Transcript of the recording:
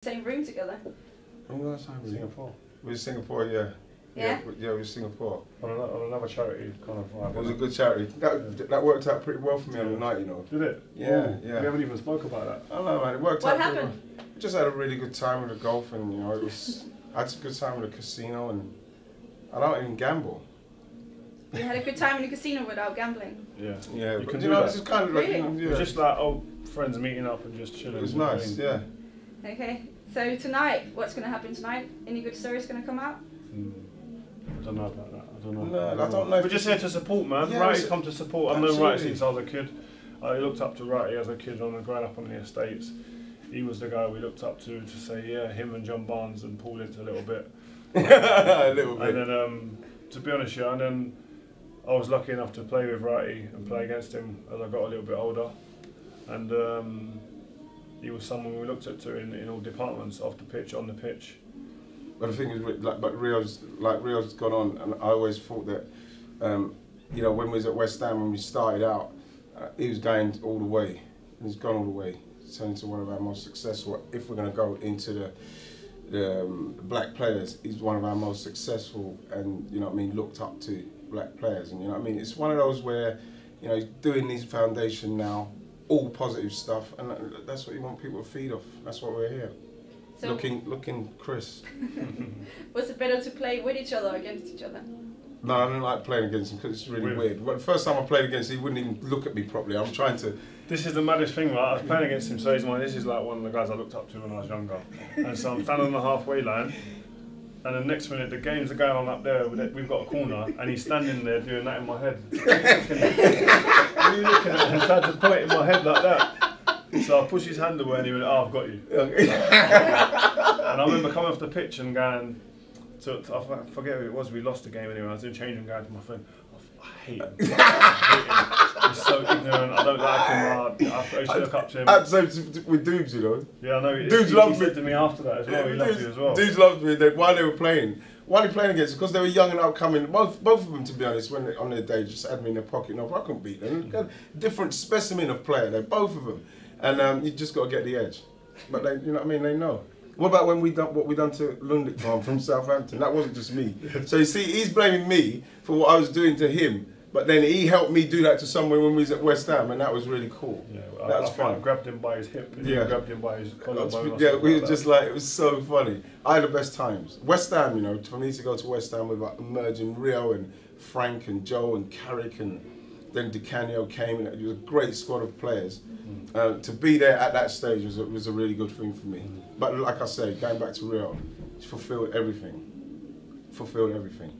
Same room together. When was the last time we Singapore. We were in Singapore, yeah. Yeah? Yeah, we were in Singapore. On another charity kind of vibe. It was a good charity. That worked out pretty well for me on the night, you know. Did it? Yeah, Ooh, yeah. We haven't even spoke about that. I don't know, man. It worked What out pretty happened? well. We just had a really good time with the golf, and you know, it was. I had a good time with the casino, and I don't even gamble. You had a good time in the casino without gambling. Yeah. Yeah, You but can you do know, that. it's just kind of like, Really? you know, It yeah. was just like old friends meeting up and just chilling. It was nice, yeah. Okay, so tonight, what's going to happen tonight? Any good stories going to come out? I don't know about that. I don't know. No, I don't know. We're just here to support, man. Yeah, Wrighty's it's- come to support. I've known Absolutely. Wrighty since I was a kid. I looked up to Wrighty as a kid growing up on the estates. He was the guy we looked up to say, yeah, him and John Barnes and Paul Ince a little bit. A little bit. And then, to be honest, yeah, and then I was lucky enough to play with Wrighty and play against him as I got a little bit older. And he was someone we looked up to in all departments, off the pitch, on the pitch. But the thing is, but Rio's gone on, and I always thought that, you know, when we was at West Ham, when we started out, he was going all the way, and he's gone all the way. He's turned into one of our most successful. If we're going to go into the black players, he's one of our most successful, and you know what I mean, looked up to black players, and you know what I mean. It's one of those where, you know, he's doing his foundation now, all positive stuff, and that's what you want people to feed off. That's what we're here. So Looking Chris. was it better to play with each other or against each other? No, I didn't like playing against him because it's really weird. Well, the first time I played against him, he wouldn't even look at me properly. I was trying to. This is the maddest thing, right? I was playing against him, so this is like one of the guys I looked up to when I was younger. And so I'm standing on the halfway line, and the next minute the games are going on up there, we've got a corner, and he's standing there doing that in my head. And you looking at him and tried to point in my head like that. So I pushed his hand away and he went, oh, I've got you. And I remember coming off the pitch and going, I forget who it was, we lost the game anyway, I was doing change and going to my friend, I hate him. He's so ignorant, I don't like him, I used to look up to him. With Doobs, you know. Yeah, I know, Dudes he loved said me. to me after that as well, he loved you as well. Dudes loved me while they were playing. While they playing against, because they were young and upcoming, both of them, to be honest, when on their day, just had me in their pocket. No, I couldn't beat them. Different specimen of player, they're both of them. And you just got to get the edge. But they, you know what I mean, they know. What about when what we done to Lundic Farm from Southampton? That wasn't just me. So you see, he's blaming me for what I was doing to him, but then he helped me do that to someone when we was at West Ham, and that was really cool. Yeah, that was fun. I grabbed him by his hip, and Yeah. he grabbed him by his collarbone. Yeah, we were just like, it was so funny. I had the best times. West Ham, you know, for me to go to West Ham with like emerging Rio and Frank and Joe and Carrick, and then Di Canio came, and it was a great squad of players. To be there at that stage was a really good thing for me. But like I say, going back to Rio, it's fulfilled everything. Fulfilled everything.